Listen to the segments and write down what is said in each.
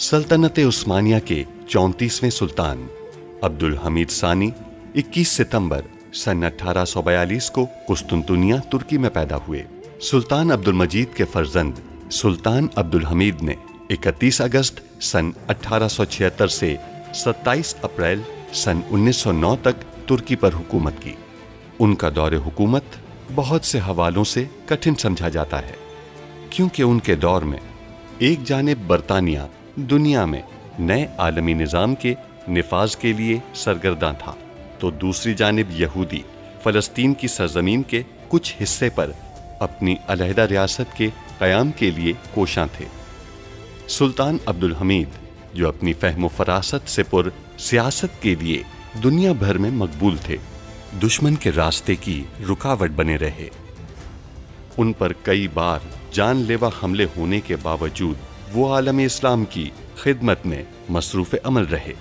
सल्तनत उस्मानिया के 34वें सुल्तान अब्दुल हमीद सानी 21 सितंबर सन 1842 को कुस्तुनतुनिया तुर्की में पैदा हुए। सुल्तान अब्दुल मजीद के फर्जंद सुल्तान अब्दुल हमीद ने 31 अगस्त सन 1876 से 27 अप्रैल सन 1909 तक तुर्की पर हुकूमत की। उनका दौरे हुकूमत बहुत से हवालों से कठिन समझा जाता है, क्योंकि उनके दौर में एक जानिब बरतानिया दुनिया में नए आलमी निज़ाम के निफाज के लिए सरगर्दा था, तो दूसरी जानिब यहूदी फ़लस्तीन की सरजमीन के कुछ हिस्से पर अपनी अलहदा रियासत के क़याम के लिए कोशां थे। सुल्तान अब्दुल हमीद, जो अपनी फ़हम फ़रासत से पुर सियासत के लिए दुनिया भर में मकबूल थे, दुश्मन के रास्ते की रुकावट बने रहे। उन पर कई बार जानलेवा हमले होने के बावजूद वो आलम इस्लाम की खिदमत में मसरूफ़ अमल रहे।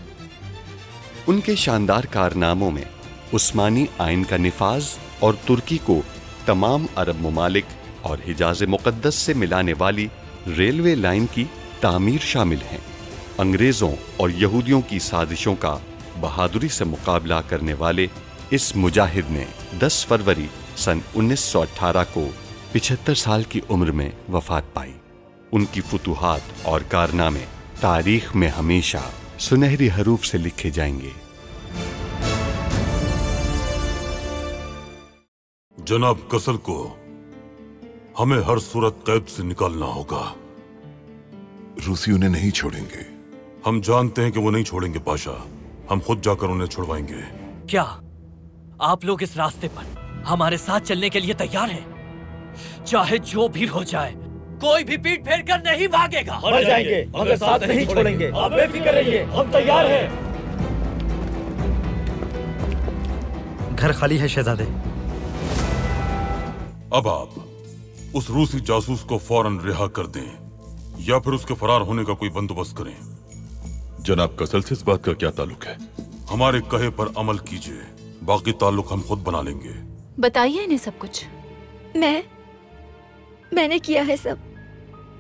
उनके शानदार कारनामों में उस्मानी आइन का निफाज और तुर्की को तमाम अरब ममालिक और हिजाज मुक़द्दस से मिलाने वाली रेलवे लाइन की तामीर शामिल हैं। अंग्रेज़ों और यहूदियों की साजिशों का बहादुरी से मुकाबला करने वाले इस मुजाहिद ने 10 फरवरी सन 1918 को 75 साल की उम्र में वफ़ात पाई। उनकी फुतूहात और कारनामे तारीख में हमेशा सुनहरी हरूफ से लिखे जाएंगे। जनाब कसर को हमें हर सूरत कैद से निकालना होगा। रूसी उन्हें नहीं छोड़ेंगे। हम जानते हैं कि वो नहीं छोड़ेंगे पाशा। हम खुद जाकर उन्हें छुड़वाएंगे। क्या आप लोग इस रास्ते पर हमारे साथ चलने के लिए तैयार हैं? चाहे जो भी हो जाए, कोई भी पीठ फेर कर नहीं भागेगा। मर जाएंगे मगर साथ नहीं छोड़ेंगे। आप बेफिक्र रहिए, हम तैयार हैं। घर खाली है शहजादे। अब आप उस रूसी जासूस को फौरन रिहा कर दें या फिर उसके फरार होने का कोई बंदोबस्त करें। जनाब कसल से इस बात का क्या ताल्लुक है? हमारे कहे पर अमल कीजिए, बाकी ताल्लुक हम खुद बना लेंगे। बताइए इन्हें सब कुछ। मैंने किया है सब।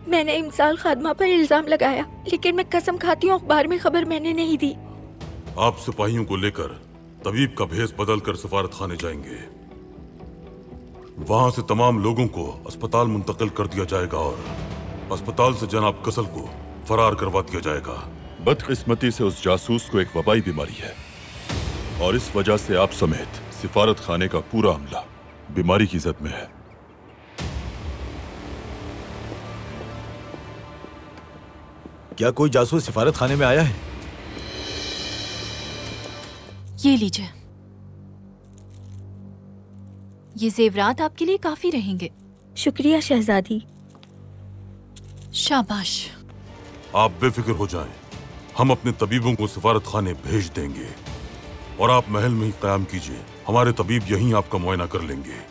मैंने इमसाल खादमा पर इल्जाम लगाया, लेकिन मैं कसम खाती हूँ अखबार में खबर मैंने नहीं दी। आप सिपाहियों को लेकर तबीब का भेष बदल कर सफारत खाने जाएंगे। वहां से तमाम लोगों को अस्पताल मुंतकिल कर दिया जाएगा और अस्पताल से जनाब कसल को फरार करवा दिया जाएगा। बदकिस्मती से उस जासूस को एक वबाई बीमारी है और इस वजह से आप समेत सिफारत खाने का पूरा अमला बीमारी की जद में है। क्या कोई जासूस सिफारत खाने में आया है? ये लीजिए, ये जेवरात आपके लिए काफी रहेंगे। शुक्रिया शहजादी। शाबाश। आप बेफिक्र हो जाएं, हम अपने तबीबों को सिफारत खाने भेज देंगे और आप महल में ही क़याम कीजिए। हमारे तबीब यहीं आपका मुआयना कर लेंगे।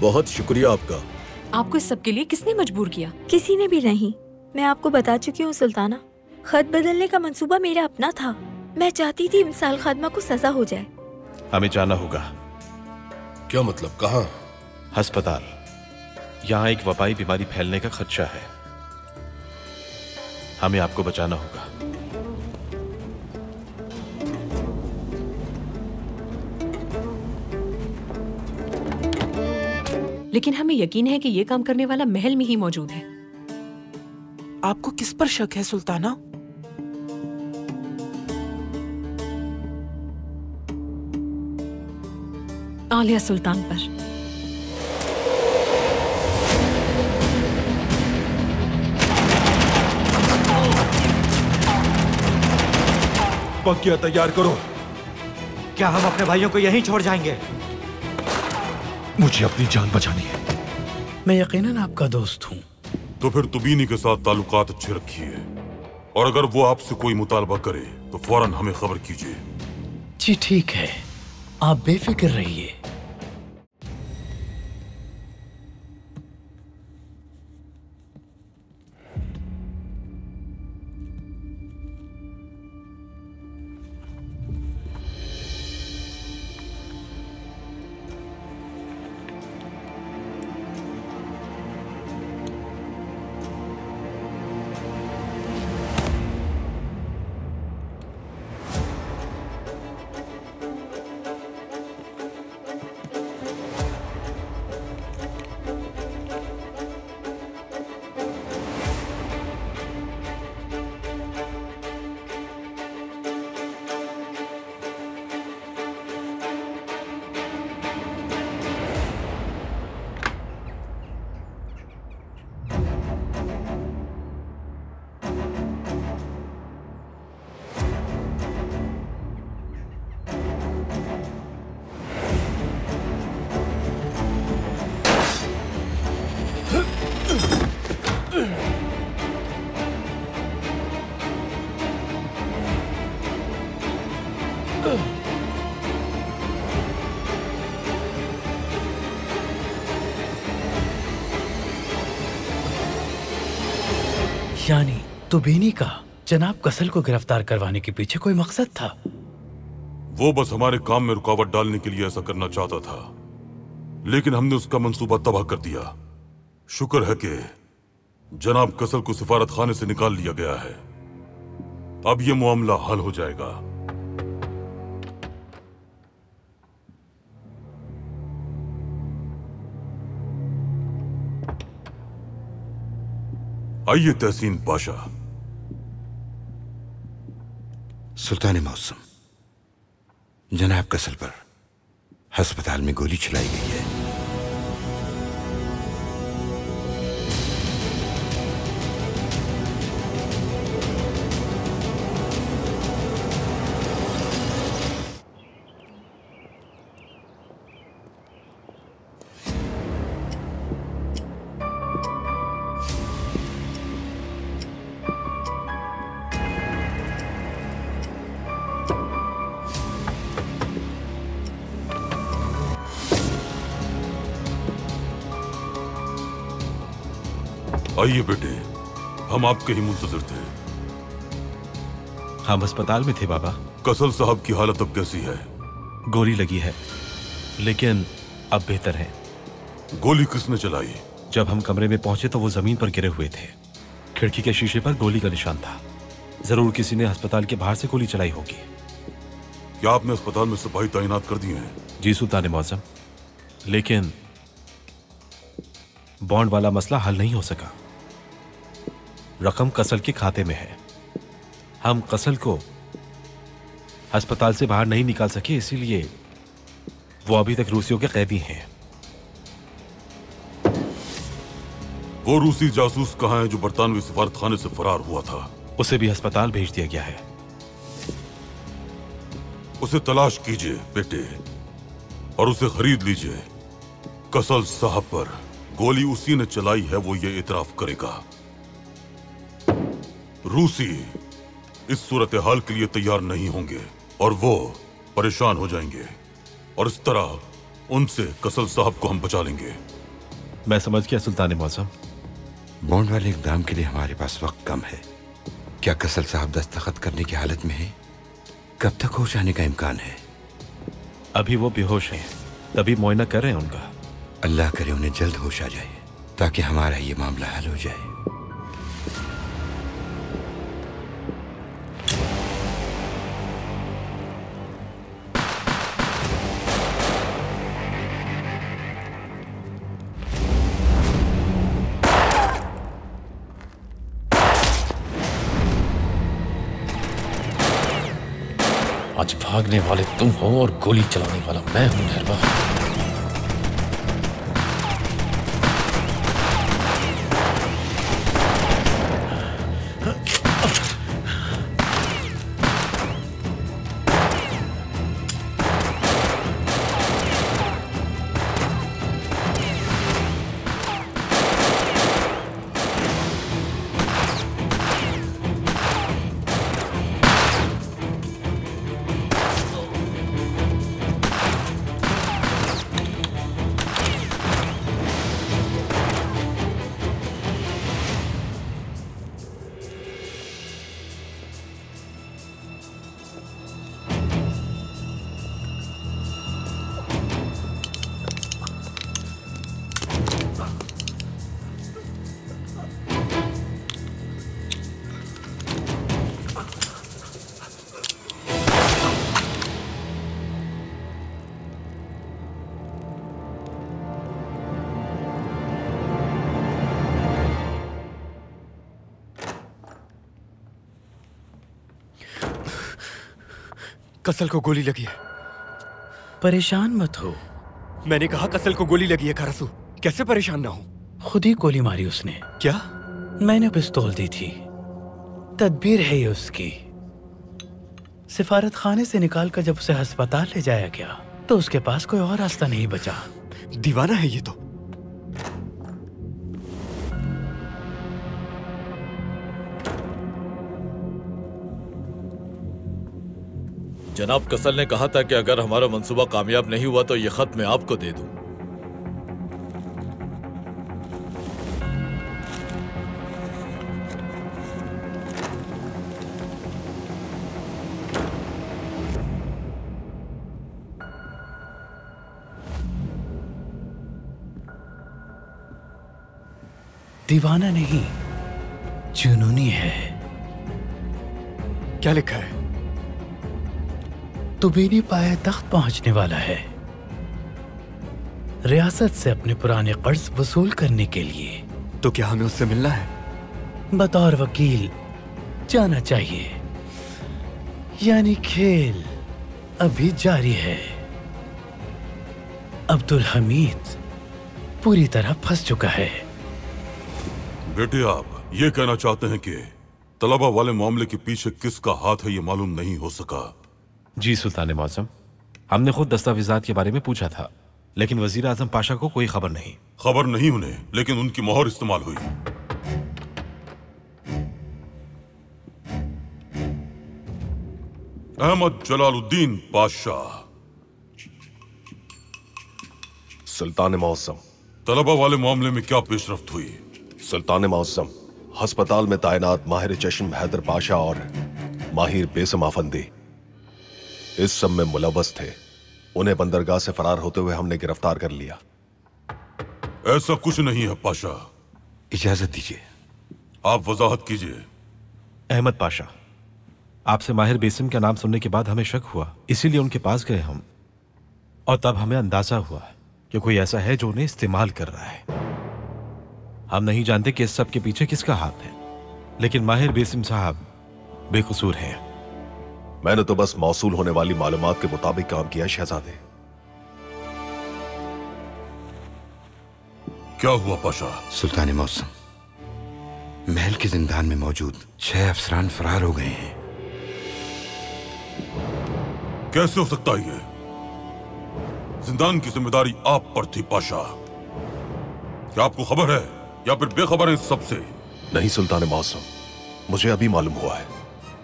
बहुत शुक्रिया आपका। आपको इस सब के लिए किसने मजबूर किया? किसी ने भी नहीं। मैं आपको बता चुकी हूँ सुल्ताना, खत बदलने का मंसूबा मेरा अपना था। मैं चाहती थी इमसाल खादमा को सजा हो जाए। हमें जाना होगा। क्या मतलब? कहाँ? अस्पताल। यहाँ एक वबाई बीमारी फैलने का खदशा है। हमें आपको बचाना होगा। लेकिन हमें यकीन है कि ये काम करने वाला महल में ही मौजूद है। आपको किस पर शक है सुल्ताना? आलिया सुल्तान पर। पक्किया तैयार करो। क्या हम अपने भाइयों को यहीं छोड़ जाएंगे? मुझे अपनी जान बचानी है। मैं यकीनन आपका दोस्त हूँ। तो फिर तुबीनी के साथ ताल्लुकात अच्छे रखिए और अगर वो आपसे कोई मुतालबा करे तो फौरन हमें खबर कीजिए। जी ठीक है, आप बेफिक्र रहिए। यानी तुबीनी का जनाब कसल को गिरफ्तार करवाने के पीछे कोई मकसद था? वो बस हमारे काम में रुकावट डालने के लिए ऐसा करना चाहता था, लेकिन हमने उसका मंसूबा तबाह कर दिया। शुक्र है कि जनाब कसल को सिफारत खाने से निकाल लिया गया है। अब ये मामला हल हो जाएगा। आइए तहसीन पाशा। सुल्तान मौसम, जनाब कसल पर अस्पताल में गोली चलाई गई है। आइए बेटे, हम आपके ही मुंतजर थे। हम अस्पताल में थे बाबा। कसल साहब की हालत अब कैसी है? गोली लगी है, लेकिन अब बेहतर है। गोली किसने चलाई? जब हम कमरे में पहुंचे तो वो जमीन पर गिरे हुए थे। खिड़की के शीशे पर गोली का निशान था। जरूर किसी ने अस्पताल के बाहर से गोली चलाई होगी। क्या आपने अस्पताल में सिपाही तैनात कर दिए हैं? जी सुल्तान मौसम, लेकिन बॉन्ड वाला मसला हल नहीं हो सका। रकम कसल के खाते में है। हम कसल को अस्पताल से बाहर नहीं निकाल सके, इसीलिए वो अभी तक रूसियों के कैदी हैं। वो रूसी जासूस कहाँ है जो बरतानवी सिफारत खाने से फरार हुआ था? उसे भी अस्पताल भेज दिया गया है। उसे तलाश कीजिए बेटे, और उसे खरीद लीजिए। कसल साहब पर गोली उसी ने चलाई है, वो ये इतराफ करेगा। रूसी इस सूरत हाल के लिए तैयार नहीं होंगे और वो परेशान हो जाएंगे, और इस तरह उनसे कसल साहब को हम बचा लेंगे। मैं समझ गया सुल्तान मौसम। बॉन्ड वाले इक़दाम के लिए हमारे पास वक्त कम है। क्या कसल साहब दस्तखत करने की हालत में है? कब तक होश आने का इम्कान है? अभी वो बेहोश हैं, तभी मुआयना कर रहे हैं उनका। अल्लाह करे उन्हें जल्द होश आ जाए ताकि हमारा ये मामला हल हो जाए। आज भागने वाले तुम हो और गोली चलाने वाला मैं हूं नहरबा। कसल को गोली लगी है। परेशान मत हो। मैंने कहा कसल को गोली लगी है कारसू, कैसे परेशान ना हो? खुद ही गोली मारी उसने। क्या? मैंने पिस्तौल दी थी। तदबीर है ये उसकी। सिफारत खाने से निकाल कर जब उसे अस्पताल ले जाया गया तो उसके पास कोई और रास्ता नहीं बचा। दीवाना है ये तो। जनाब कसल ने कहा था कि अगर हमारा मंसूबा कामयाब नहीं हुआ तो ये खत मैं आपको दे दूं। दीवाना नहीं, जुनूनी है। क्या लिखा है? तू बेनी पाए तख्त पहुंचने वाला है, रियासत से अपने पुराने कर्ज वसूल करने के लिए। तो क्या हमें उससे मिलना है? बतौर वकील जाना चाहिए, यानी खेल अभी जारी है। अब्दुल हमीद पूरी तरह फंस चुका है। बेटे, आप ये कहना चाहते हैं कि तलबा वाले मामले के पीछे किसका हाथ है, ये मालूम नहीं हो सका? जी सुल्तान मौसम, हमने खुद दस्तावेजात के बारे में पूछा था, लेकिन वजीर आजम पाशा को कोई खबर नहीं। खबर नहीं उन्हें, लेकिन उनकी मोहर इस्तेमाल हुई। अहमद जलालुद्दीन पाशा। सुल्तान मौसम, तलबा वाले मामले में क्या पेशरफ्त हुई? सुल्तान मौसम, अस्पताल में तैनात माहिर चश्म हैदर पाशा और माहिर बेसम आफंदी इस सब में मुलव्वस थे। उन्हें बंदरगाह से फरार होते हुए हमने गिरफ्तार कर लिया। ऐसा कुछ नहीं है पाशा। इजाजत दीजिए। आप वजाहत कीजिए। अहमद पाशा, आपसे माहिर बेसम का नाम सुनने के बाद हमें शक हुआ, इसीलिए उनके पास गए हम, और तब हमें अंदाजा हुआ कि कोई ऐसा है जो उन्हें इस्तेमाल कर रहा है। हम नहीं जानते कि इस सब के पीछे किसका हाथ है, लेकिन माहिर बेसम साहब बेकसूर हैं। मैंने तो बस मौसूल होने वाली मालूमात के मुताबिक काम किया शहजादे। क्या हुआ पाशा? सुल्तान मौसम, महल के जिंदान में मौजूद 6 अफसरान फरार हो गए हैं। कैसे हो सकता है ये? जिंदान की जिम्मेदारी आप पर थी पाशा। क्या आपको खबर है या फिर बेखबर है इस सब से? नहीं सुल्तान मौसम, मुझे अभी मालूम हुआ है।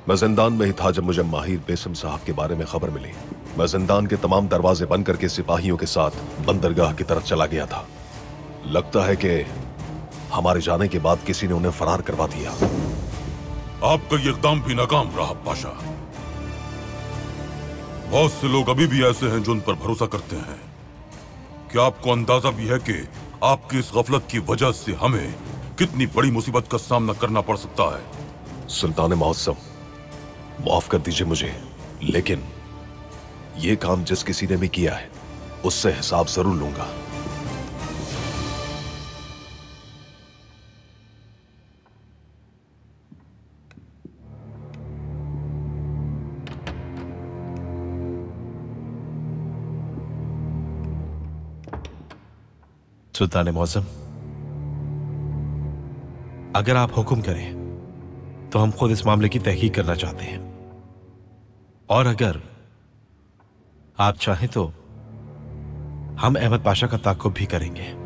मैं जिंदान में ही था जब मुझे माहिर बेसम साहब के बारे में खबर मिली। मैं जिंदान के तमाम दरवाजे बंद करके सिपाहियों के साथ बंदरगाह की तरफ चला गया था। लगता है कि हमारे जाने के बाद किसी ने उन्हें फरार करवा दिया। आपका ये इक़दाम भी नाकाम रहा पाशा। बहुत से लोग अभी भी ऐसे हैं जो उन पर भरोसा करते हैं। क्या आपको अंदाजा भी है कि आपकी इस गफलत की वजह से हमें कितनी बड़ी मुसीबत का सामना करना पड़ सकता है? सुल्तान मौसम, माफ कर दीजिए मुझे, लेकिन यह काम जिस किसी ने भी किया है उससे हिसाब जरूर लूंगा। सुल्तान मौसम, अगर आप हुक्म करें तो हम खुद इस मामले की तहकीक करना चाहते हैं, और अगर आप चाहें तो हम अहमद पाशा का ताक़ुब भी करेंगे।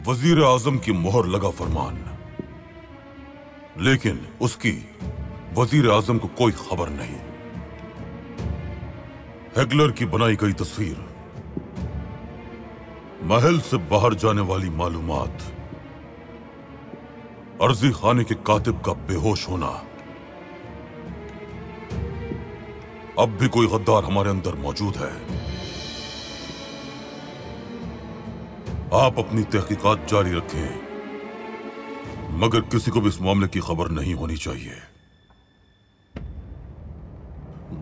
वजीर आजम की मोहर लगा फरमान, लेकिन उसकी वजीर आजम को कोई खबर नहीं। हेगलर की बनाई गई तस्वीर, महल से बाहर जाने वाली मालूमात, अर्जी खाने के कातिब का बेहोश होना। अब भी कोई गद्दार हमारे अंदर मौजूद है। आप अपनी तहकीकात जारी रखें, मगर किसी को भी इस मामले की खबर नहीं होनी चाहिए।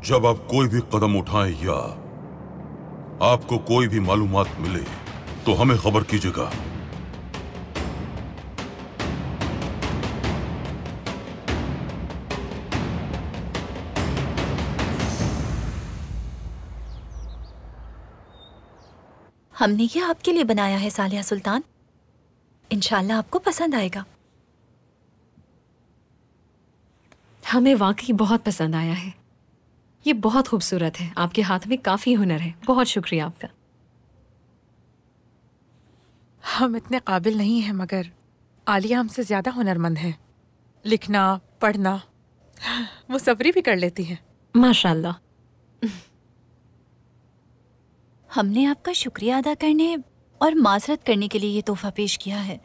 जब आप कोई भी कदम उठाएं या आपको कोई भी मालूमात मिले तो हमें खबर कीजिएगा। हमने ये आपके लिए बनाया है सालिया सुल्तान, इंशाल्लाह आपको पसंद आएगा। हमें वाकई बहुत पसंद आया है। ये बहुत खूबसूरत है। आपके हाथ में काफी हुनर है। बहुत शुक्रिया आपका। हम इतने काबिल नहीं हैं, मगर आलिया हमसे ज्यादा हुनरमंद है। लिखना, पढ़ना, मुसव्वरी भी कर लेती है। माशाल्लाह। हमने आपका शुक्रिया अदा करने और माजरत करने के लिए ये तोहफा पेश किया है।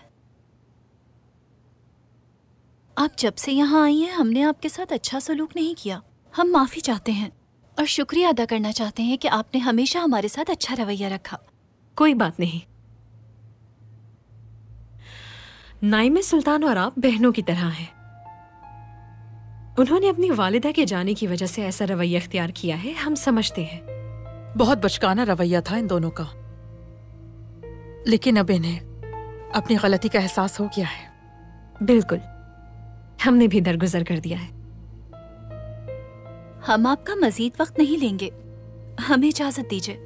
आप जब से यहाँ आई हैं हमने आपके साथ अच्छा सलूक नहीं किया। हम माफ़ी चाहते हैं और शुक्रिया अदा करना चाहते हैं कि आपने हमेशा हमारे साथ अच्छा रवैया रखा। कोई बात नहीं। नाइम सुल्तान और आप बहनों की तरह हैं। उन्होंने अपनी वालिदा के जाने की वजह से ऐसा रवैया इख्तियार किया है, हम समझते हैं। बहुत बचकाना रवैया था इन दोनों का, लेकिन अब इन्हें अपनी गलती का एहसास हो गया है। बिल्कुल, हमने भी दरगुजर कर दिया है। हम आपका मजीद वक्त नहीं लेंगे, हमें इजाजत दीजिए।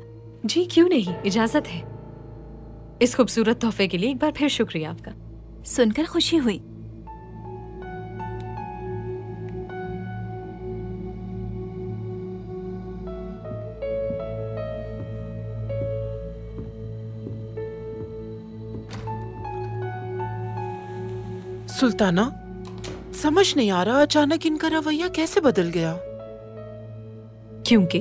जी क्यों नहीं, इजाजत है। इस खूबसूरत तोहफे के लिए एक बार फिर शुक्रिया आपका। सुनकर खुशी हुई। सुल्ताना, समझ नहीं आ रहा अचानक इनका रवैया कैसे बदल गया। क्योंकि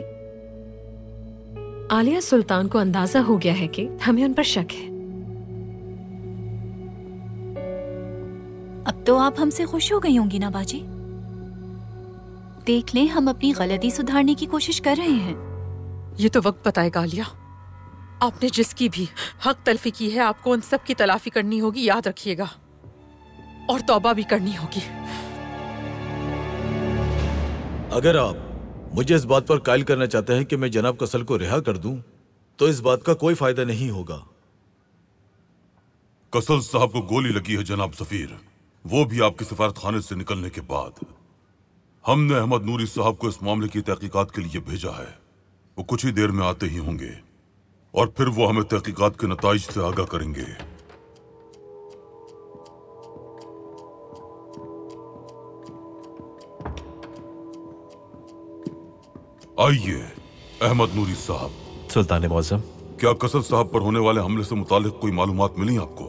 आलिया सुल्तान को अंदाजा हो गया है कि हमें उन पर शक है। अब तो आप हमसे खुश हो गई होंगी ना बाजी। देख लें, हम अपनी गलती सुधारने की कोशिश कर रहे हैं। ये तो वक्त बताएगा आलिया। आपने जिसकी भी हक तलफी की है, आपको उन सब की तलाफी करनी होगी, याद रखिएगा, और तौबा भी करनी होगी। अगर आप मुझे इस बात पर कायल करना चाहते हैं कि मैं जनाब कसल को रिहा कर दूं, तो इस बात का कोई फायदा नहीं होगा। कसल साहब को गोली लगी है जनाब सफीर, वो भी आपके सिफारत खाने से निकलने के बाद। हमने अहमद नूरी साहब को इस मामले की तहकीकात के लिए भेजा है। वो कुछ ही देर में आते ही होंगे और फिर वो हमें तहकीकात के नताइज से आगाह करेंगे। आइए अहमद नूरी साहब। सुल्तान मौज़म, क्या कसल साहब पर होने वाले हमले से मुतालिक कोई मालूमात मिली आपको?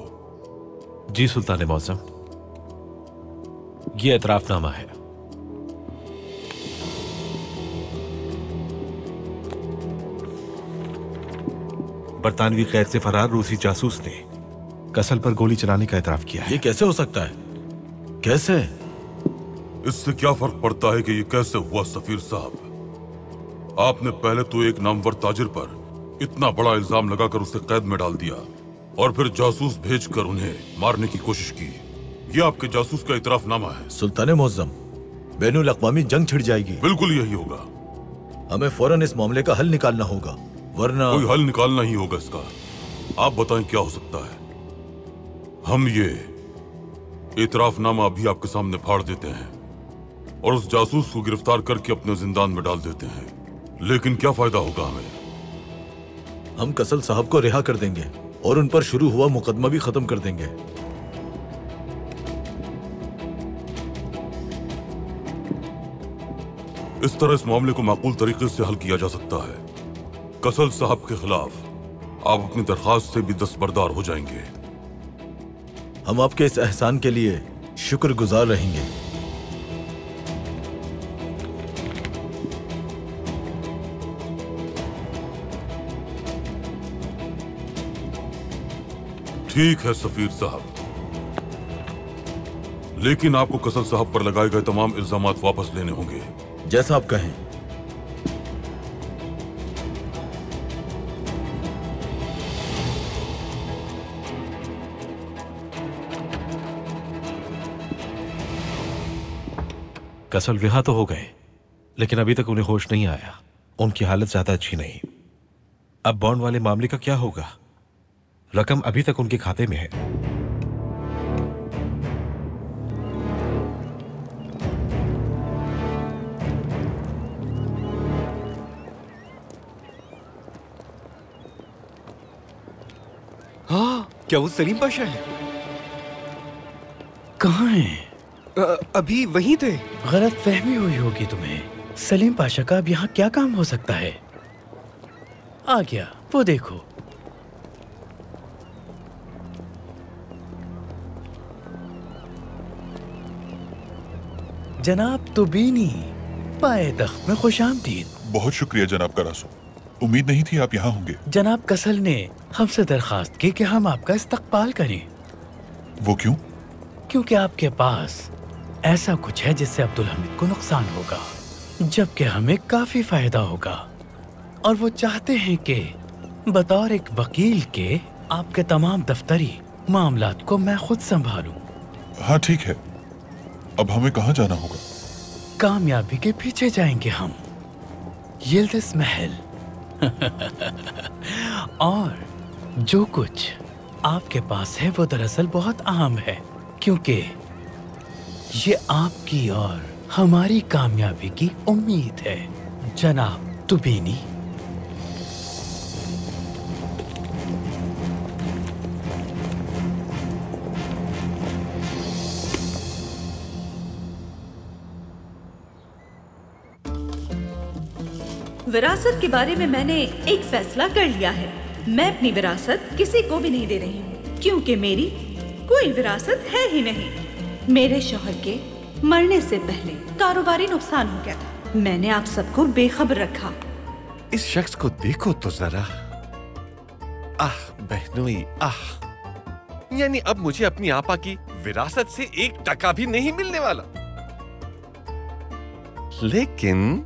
जी सुल्तान मौज़म, ये एतराफनामा है। बरतानवी कैद से फरार रूसी जासूस ने कसल पर गोली चलाने का एतराफ किया है। ये कैसे हो सकता है? कैसे? इससे क्या फर्क पड़ता है कि ये कैसे हुआ सफीर साहब? आपने पहले तो एक नामवर ताजिर पर इतना बड़ा इल्जाम लगाकर उसे कैद में डाल दिया और फिर जासूस भेजकर उन्हें मारने की कोशिश की। ये आपके जासूस का इतराफनामा है। सुल्तान मुअज्जम, बैनुल अक़वामी जंग छिड़ जाएगी। बिल्कुल यही होगा। हमें फौरन इस मामले का हल निकालना होगा, वरना कोई हल निकालना ही होगा इसका। आप बताएं क्या हो सकता है? हम ये इतराफनामा अभी आपके सामने फाड़ देते हैं और उस जासूस को गिरफ्तार करके अपने जिंदान में डाल देते हैं, लेकिन क्या फायदा होगा हमें? हम कसल साहब को रिहा कर देंगे और उन पर शुरू हुआ मुकदमा भी खत्म कर देंगे। इस तरह इस मामले को माकूल तरीके से हल किया जा सकता है। कसल साहब के खिलाफ आप अपनी दरखास्त से भी दस्तबरदार हो जाएंगे। हम आपके इस एहसान के लिए शुक्रगुजार रहेंगे। ठीक है सफीर साहब, लेकिन आपको कसल साहब पर लगाए गए तमाम इल्जामात वापस लेने होंगे। जैसा आप कहें। कसल रिहा तो हो गए, लेकिन अभी तक उन्हें होश नहीं आया। उनकी हालत ज्यादा अच्छी नहीं। अब बॉन्ड वाले मामले का क्या होगा? रकम अभी तक उनके खाते में है। हाँ, क्या वो सलीम पाशा है? कहाँ हैं? अभी वहीं थे। गलत फहमी हुई होगी तुम्हें। सलीम पाशा का अब यहाँ क्या काम हो सकता है? आ गया, वो देखो। जनाब तुबीनी, पाए-तख्त में खुशामदीद। बहुत शुक्रिया जनाब करासू, उम्मीद नहीं थी आप यहाँ होंगे। जनाब कसल ने हमसे दरखास्त की कि हम आपका इस्तकबाल करें। वो क्यों? क्योंकि आपके पास ऐसा कुछ है जिससे अब्दुल हमीद को नुकसान होगा, जबकि हमें काफी फायदा होगा। और वो चाहते हैं कि बतौर एक वकील के आपके तमाम दफ्तरी मामलात को मैं खुद संभालूं। हाँ ठीक है, अब हमें कहाँ जाना होगा? कामयाबी के पीछे जाएंगे हम, यिल्दिज़ महल। और जो कुछ आपके पास है वो दरअसल बहुत अहम है, क्योंकि ये आपकी और हमारी कामयाबी की उम्मीद है जनाब तुबीनी। विरासत के बारे में मैंने एक फैसला कर लिया है। मैं अपनी विरासत किसी को भी नहीं दे रही हूँ, क्योंकि मेरी कोई विरासत है ही नहीं। मेरे शौहर के मरने से पहले कारोबारी नुकसान हो गया था। मैंने आप सबको बेखबर रखा। इस शख्स को देखो तो जरा। आह बहनोई आह, यानी अब मुझे अपनी आपा की विरासत से 1 टका भी नहीं मिलने वाला। लेकिन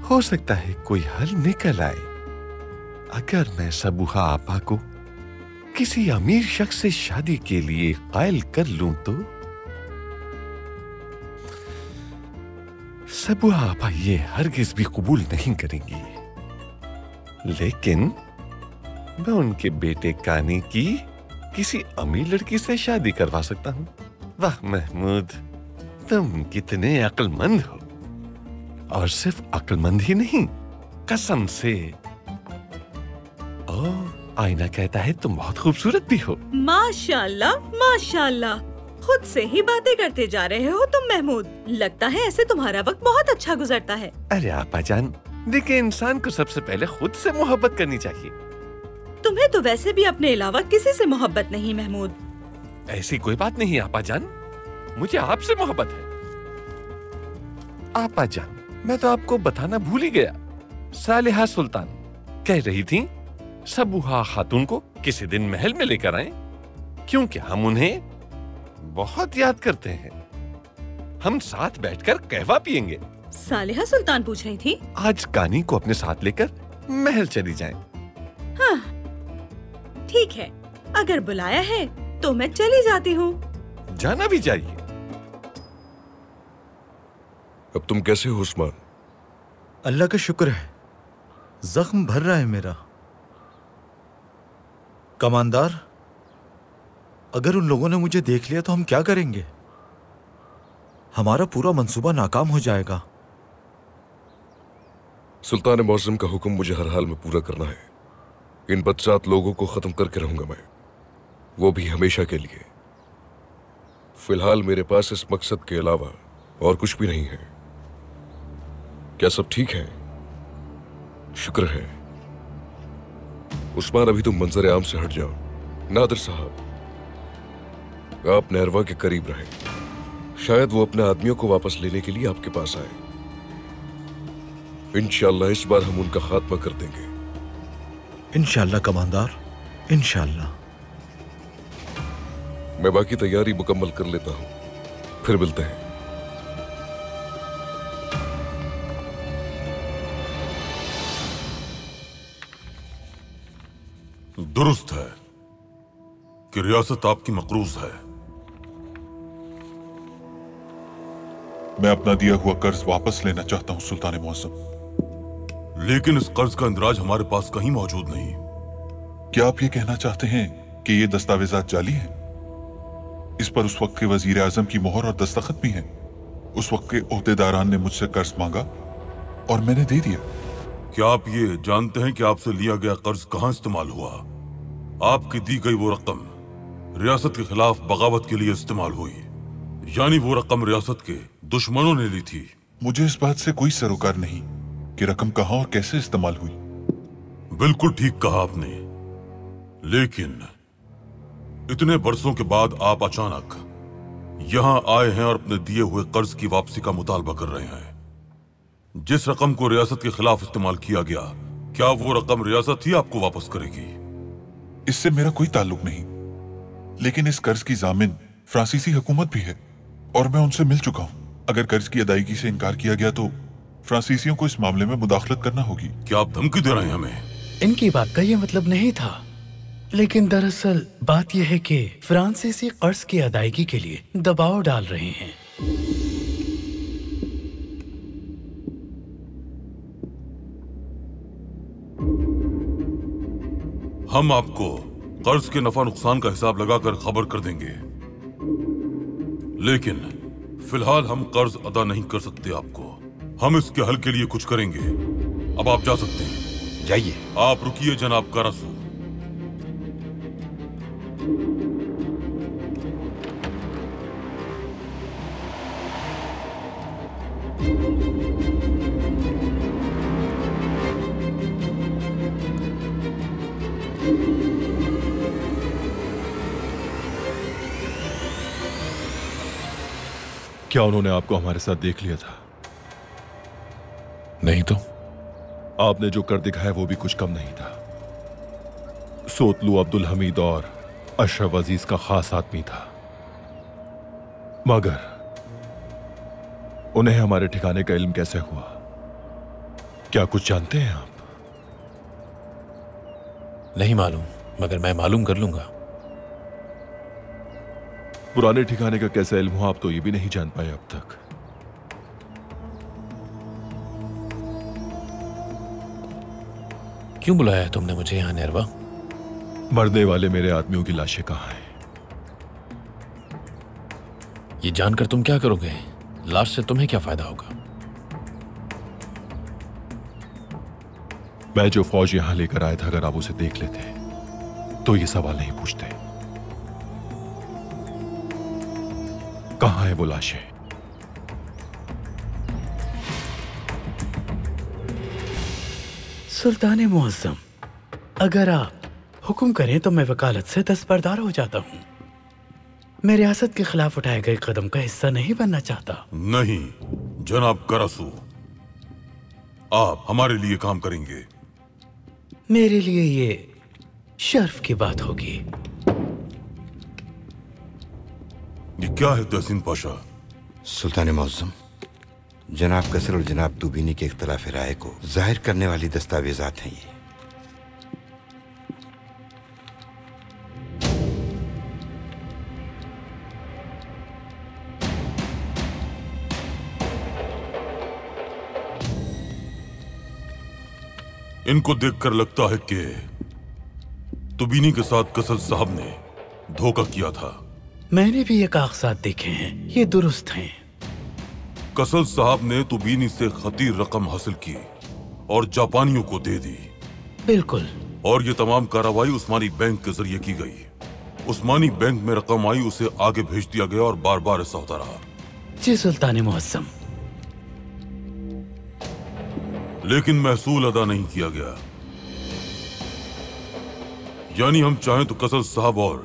हो सकता है कोई हल निकल आए। अगर मैं सबूहा आपा को किसी अमीर शख्स से शादी के लिए कायल कर लूं तो सबूहा आपा ये हरगिज भी कबूल नहीं करेंगी। लेकिन मैं उनके बेटे कानी की किसी अमीर लड़की से शादी करवा सकता हूं। वाह महमूद, तुम कितने अक्लमंद हो। और सिर्फ अक्लमंद ही नहीं, कसम से। ओह, आईना कहता है तुम बहुत खूबसूरत भी हो। माशाल्लाह माशाल्लाह, खुद से ही बातें करते जा रहे हो तुम महमूद। लगता है ऐसे तुम्हारा वक्त बहुत अच्छा गुजरता है। अरे आपा जान, देखिए इंसान को सबसे पहले खुद से मोहब्बत करनी चाहिए। तुम्हें तो वैसे भी अपने अलावा किसी से मोहब्बत नहीं महमूद। ऐसी कोई बात नहीं आपा जान, मुझे आपसे मोहब्बत है। आपा जान, मैं तो आपको बताना भूल ही गया। सालिहा सुल्तान कह रही थी सबूहा खातून को किसी दिन महल में लेकर आएं, क्योंकि हम उन्हें बहुत याद करते हैं। हम साथ बैठकर कहवा पिएंगे। सालिहा सुल्तान पूछ रही थी आज कानी को अपने साथ लेकर महल चली जाएं। हाँ ठीक है, अगर बुलाया है तो मैं चली जाती हूँ। जाना भी चाहिए। अब तुम कैसे हो उस्मान? अल्लाह का शुक्र है, जख्म भर रहा है मेरा। कमांदार, अगर उन लोगों ने मुझे देख लिया तो हम क्या करेंगे? हमारा पूरा मंसूबा नाकाम हो जाएगा। सुल्तान मौसम का हुक्म मुझे हर हाल में पूरा करना है। इन बदसात लोगों को खत्म करके रहूंगा मैं, वो भी हमेशा के लिए। फिलहाल मेरे पास इस मकसद के अलावा और कुछ भी नहीं है। क्या सब ठीक है? शुक्र है। उस्मान, अभी तुम मंजर आम से हट जाओ। नादिर साहब, आप नहरवा के करीब रहे, शायद वो अपने आदमियों को वापस लेने के लिए आपके पास आए। इंशाअल्लाह इस बार हम उनका खात्मा कर देंगे। इंशाअल्लाह कमांदार, इंशाअल्लाह। मैं बाकी तैयारी मुकम्मल कर लेता हूं, फिर मिलते हैं। दुरुस्त है कि रियासत आपकी मकरूज है। मैं अपना दिया हुआ कर्ज वापस लेना चाहता हूं सुल्तान मौसम। लेकिन इस कर्ज का इंदराज हमारे पास कहीं मौजूद नहीं। क्या आप ये कहना चाहते हैं कि ये दस्तावेजात जाली हैं? इस पर उस वक्त के वजीर आजम की मोहर और दस्तखत भी हैं। उस वक्त के ओहदेदारान ने मुझसे कर्ज मांगा और मैंने दे दिया। क्या आप ये जानते हैं कि आपसे लिया गया कर्ज कहां इस्तेमाल हुआ? आपकी दी गई वो रकम रियासत के खिलाफ बगावत के लिए इस्तेमाल हुई, यानी वो रकम रियासत के दुश्मनों ने ली थी। मुझे इस बात से कोई सरोकार नहीं कि रकम कहां और कैसे इस्तेमाल हुई। बिल्कुल ठीक कहा आपने, लेकिन इतने बरसों के बाद आप अचानक यहाँ आए हैं और अपने दिए हुए कर्ज की वापसी का मुतालबा कर रहे हैं। जिस रकम को रियासत के खिलाफ इस्तेमाल किया गया, क्या वो रकम रियासत ही आपको वापस करेगी? इससे मेरा कोई ताल्लुक नहीं, लेकिन इस कर्ज की जामिन फ्रांसीसी हुकूमत भी है और मैं उनसे मिल चुका हूँ। अगर कर्ज की अदायगी से इनकार किया गया तो फ्रांसीसियों को इस मामले में मुदाखलत करना होगी। क्या आप धमकी दे रहे हैं हमें? इनकी बात का ये मतलब नहीं था, लेकिन दरअसल बात यह है कि फ्रांसीसी कर्ज की अदायगी के लिए दबाव डाल रहे हैं। हम आपको कर्ज के नफा नुकसान का हिसाब लगाकर खबर कर देंगे, लेकिन फिलहाल हम कर्ज अदा नहीं कर सकते आपको। हम इसके हल के लिए कुछ करेंगे। अब आप जा सकते हैं। जाइए। आप रुकिए जनाब कारसू। क्या उन्होंने आपको हमारे साथ देख लिया था? नहीं तो आपने जो कर दिखाया वो भी कुछ कम नहीं था। सोतलू अब्दुल हमीद और अशरफ अजीज का खास आदमी था, मगर उन्हें हमारे ठिकाने का इल्म कैसे हुआ? क्या कुछ जानते हैं आप? नहीं मालूम, मगर मैं मालूम कर लूंगा। पुराने ठिकाने का कैसा इल्म हुआ आप तो ये भी नहीं जान पाए अब तक। क्यों बुलाया है तुमने मुझे यहाँ नेरवा? मरने वाले मेरे आदमियों की लाशें कहाँ हैं? ये जानकर तुम क्या करोगे? लाश से तुम्हें क्या फायदा होगा? मैं जो फौज यहां लेकर आया था, अगर आप उसे देख लेते तो ये सवाल नहीं पूछते। कहां है वो लाशें? सुल्तान मुअज्जम, अगर आप हुक्म करें तो मैं वकालत से दस्तबरदार हो जाता हूं। मैं रियासत के खिलाफ उठाए गए कदम का हिस्सा नहीं बनना चाहता। नहीं जनाब कारसू, आप हमारे लिए काम करेंगे। मेरे लिए ये शर्फ की बात होगी। ये क्या है तहसीन पाशा? सुल्तान मुअज्जम, जनाब कसर और जनाब दुबीनी के इख्तिलाफ राय को जाहिर करने वाली दस्तावेजात हैं ये। इनको देखकर लगता है कि तुबीनी के साथ कसर साहब ने धोखा किया था। मैंने भी ये कागजात देखे हैं, ये दुरुस्त हैं। कसर साहब ने तुबीनी से खतीर रकम हासिल की और जापानियों को दे दी। बिल्कुल। और ये तमाम कार्रवाई उस्मानी बैंक के जरिए की गई। उस्मानी बैंक में रकम आई, उसे आगे भेज दिया गया और बार बार ऐसा होता रहा। जी सुल्तान मुअज्जम। लेकिन महसूल अदा नहीं किया गया। यानी हम चाहें तो कसर साहब और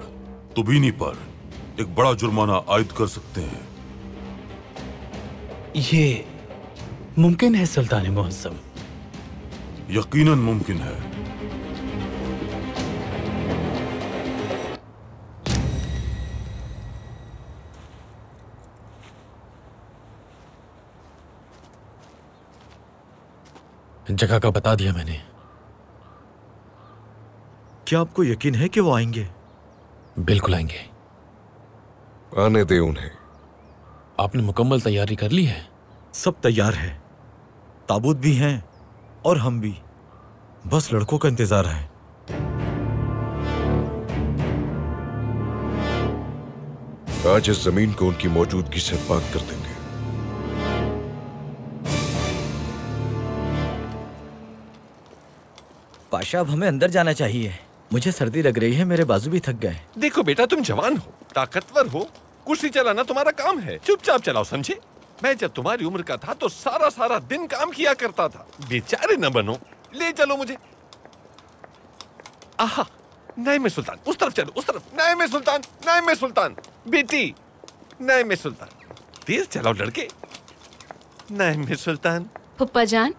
तुबीनी पर एक बड़ा जुर्माना आयद कर सकते हैं। ये मुमकिन है सुल्तान मुअज्जम? यकीनन मुमकिन है। जगह का बता दिया मैंने। क्या आपको यकीन है कि वो आएंगे? बिल्कुल आएंगे। आने दे उन्हें। आपने मुकम्मल तैयारी कर ली है? सब तैयार है, ताबूत भी हैं और हम भी, बस लड़कों का इंतजार है। आज इस जमीन को उनकी मौजूदगी से पाक कर देंगे। पाशा, अब हमें अंदर जाना चाहिए। मुझे सर्दी लग रही है, मेरे बाजू भी थक गए। देखो बेटा, तुम जवान हो, ताकतवर हो, कुर्सी चलाना तुम्हारा काम है, चुपचाप चलाओ, समझे? मैं जब तुम्हारी उम्र का था तो सारा दिन काम किया करता था। बेचारे न बनो, ले चलो मुझे। आहा, नाइम सुल्तान, उस तरफ चलो, उस तरफ। नाइम सुल्तान, नाइम सुल्तान, बेटी नाइम सुल्तान, तेज चलाओ लड़के। नाइम सुल्तान। फुप्पा जान,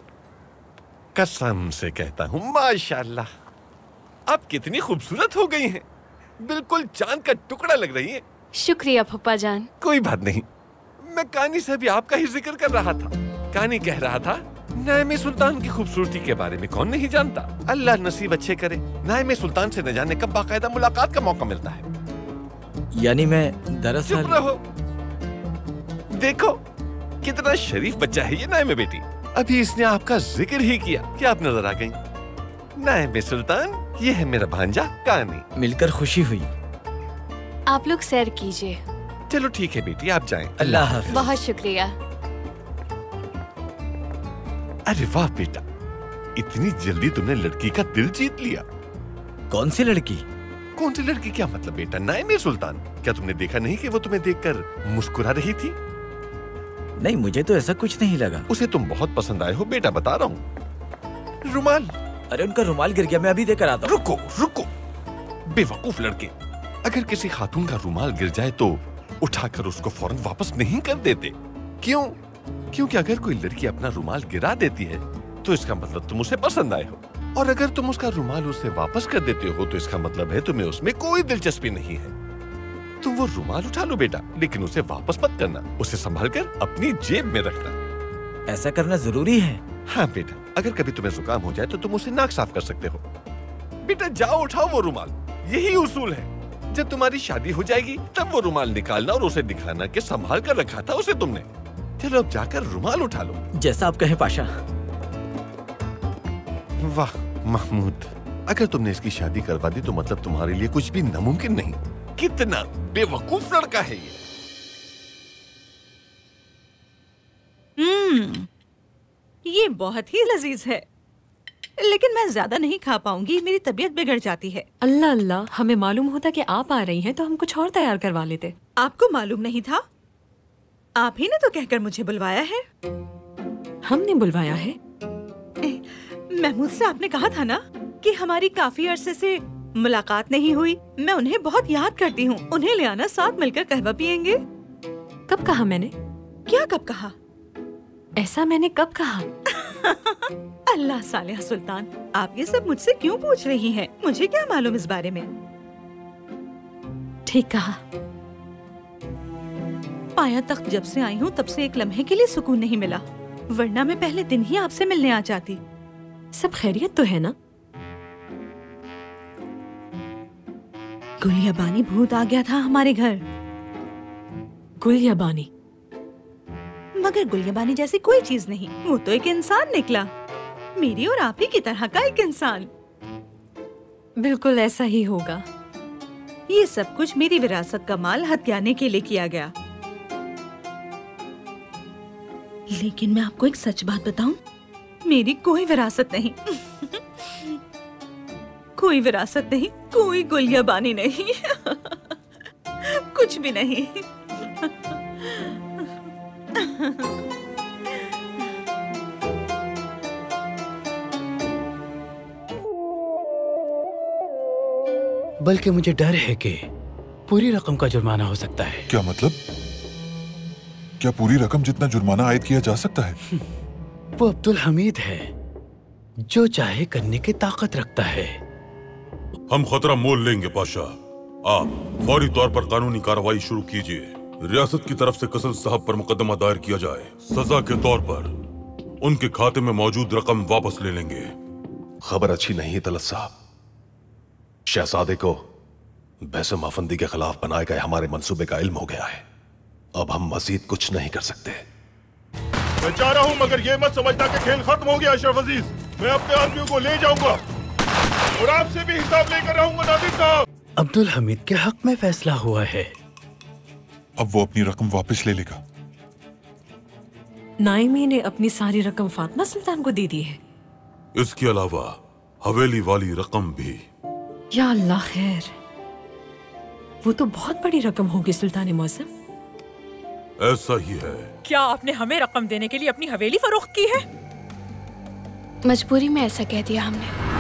कसम से कहता हूँ माशाल्लाह, आप कितनी खूबसूरत हो गई हैं। बिल्कुल चांद का टुकड़ा लग रही हैं। शुक्रिया फुप्पा जान। कोई बात नहीं, मैं कानी से भी आपका ही जिक्र कर रहा था। कानी कह रहा था नाइम सुल्तान की खूबसूरती के बारे में कौन नहीं जानता। अल्लाह नसीब अच्छे करे, नाइम सुल्तान से न जाने कब बाकायदा मुलाकात का मौका मिलता है। यानी मैं दरअसल। चुप रहो, देखो कितना शरीफ बच्चा है ये नाइम बेटी। अभी इसने आपका जिक्र ही किया कि आप नजर आ गई। नाइम सुल्तान, ये है मेरा भांजा कानी। मिलकर खुशी हुई। आप लोग सैर कीजिए। चलो ठीक है बेटी, आप जाएं। अल्लाह हाफ़िज़। बहुत शुक्रिया। अरे वाह बेटा, इतनी जल्दी तुमने लड़की का दिल जीत लिया। कौन सी लड़की? कौन सी लड़की क्या मतलब बेटा? नाइम सुल्तान, क्या तुमने देखा नहीं कि वो तुम्हें देखकर मुस्कुरा रही थी? नहीं, मुझे तो ऐसा कुछ नहीं लगा। उसे तुम बहुत पसंद आए हो बेटा, बता रहा हूँ। रुमाल। अरे उनका रुमाल गिर गया, मैं अभी देकर आता हूँ। रुको रुको, बेवकूफ लड़के। अगर किसी खातून का रुमाल गिर जाए तो उठाकर उसको फौरन वापस नहीं कर देते। क्यों? क्योंकि अगर कोई लड़की अपना रुमाल गिरा देती है तो इसका मतलब तुम उसे पसंद आए हो, और अगर तुम उसका रुमाल उसे वापस कर देते हो तो इसका मतलब है तुम्हें उसमें कोई दिलचस्पी नहीं है। तुम वो रुमाल उठा लो बेटा, लेकिन उसे वापस मत करना, उसे संभाल कर अपनी जेब में रखना। ऐसा करना जरूरी है? हाँ बेटा, अगर कभी तुम्हें जुकाम हो जाए तो तुम उसे नाक साफ कर सकते हो। बेटा जाओ उठाओ वो रुमाल, यही उसूल है। जब तुम्हारी शादी हो जाएगी तब वो रुमाल निकालना और उसे दिखाना कि संभाल कर रखा था उसे तुमने। चलो अब जाकर रुमाल उठा लो। जैसा आप कहें पाशा। वाह महमूद, अगर तुमने इसकी शादी करवा दी तो मतलब तुम्हारे लिए कुछ भी नामुमकिन नहीं। कितना बेवकूफ लड़का है ये। ये बहुत ही लजीज है, लेकिन मैं ज्यादा नहीं खा पाऊंगी, मेरी तबीयत बिगड़ जाती है। अल्लाह अल्लाह, हमें मालूम होता कि आप आ रही हैं तो हम कुछ और तैयार करवा लेते। आपको मालूम नहीं था? आप ही ने तो कहकर मुझे बुलवाया है। हमने बुलवाया है? महमूद से आपने कहा था ना कि हमारी काफी अरसे से मुलाकात नहीं हुई। मैं उन्हें बहुत याद करती हूँ। उन्हें ले आना, साथ मिलकर कहवा पियेंगे। कब कहा मैंने? क्या कब कहा? ऐसा मैंने कब कहा? अल्लाह सालिहा सुल्तान, आप ये सब मुझसे क्यों पूछ रही हैं? मुझे क्या मालूम इस बारे में। ठीक कहा। पाया तख्त जब से आई हूँ तब से एक लम्हे के लिए सुकून नहीं मिला, वरना मैं पहले दिन ही आपसे मिलने आ जाती। सब खैरियत तो है ना? गुलियाबानी भूत आ गया था हमारे घर। गुलियाबानी? मगर गुलियाबानी जैसी कोई चीज नहीं, वो तो एक इंसान निकला, मेरी और आप ही की तरह का एक इंसान। बिल्कुल ऐसा ही होगा। ये सब कुछ मेरी विरासत का माल हथियाने के लिए किया गया। लेकिन मैं आपको एक सच बात बताऊं, मेरी कोई विरासत नहीं। कोई विरासत नहीं, कोई गुलियाबानी नहीं। कुछ भी नहीं। बल्कि मुझे डर है कि पूरी रकम का जुर्माना हो सकता है। क्या मतलब? क्या पूरी रकम जितना जुर्माना आयद किया जा सकता है? वो अब्दुल हमीद है, जो चाहे करने की ताकत रखता है। हम खतरा मोल लेंगे पाशा। आप फौरी तौर पर कानूनी कार्रवाई शुरू कीजिए। रियासत की तरफ से कसल साहब पर मुकदमा दायर किया जाए। सजा के तौर पर उनके खाते में मौजूद रकम वापस ले लेंगे। खबर अच्छी नहीं है तलत साहब। शहजादे को बैसम अफंदी के खिलाफ बनाए गए हमारे मंसूबे का इल्म हो गया है। अब हम मजीद कुछ नहीं कर सकते। मैं चाह रहा हूं, मगर ये मत समझना कि खेल खत्म हो गया। अशरफ अजीज, मैं अपने आदमियों को ले जाऊंगा और आपसे भी हिसाब लेकर रहूंगा नादिर साहब। अब्दुल हमीद के हक में फैसला हुआ है। अब वो अपनी रकम वापस ले लेगा। नाइमी ने अपनी सारी रकम फातिमा सुल्तान को दे दी है। इसके अलावा हवेली वाली रकम भी। या अल्लाह खैर, वो तो बहुत बड़ी रकम होगी सुल्तान मौसम। ऐसा ही है। क्या आपने हमें रकम देने के लिए अपनी हवेली फरोख्त की है? मजबूरी में ऐसा कह दिया हमने।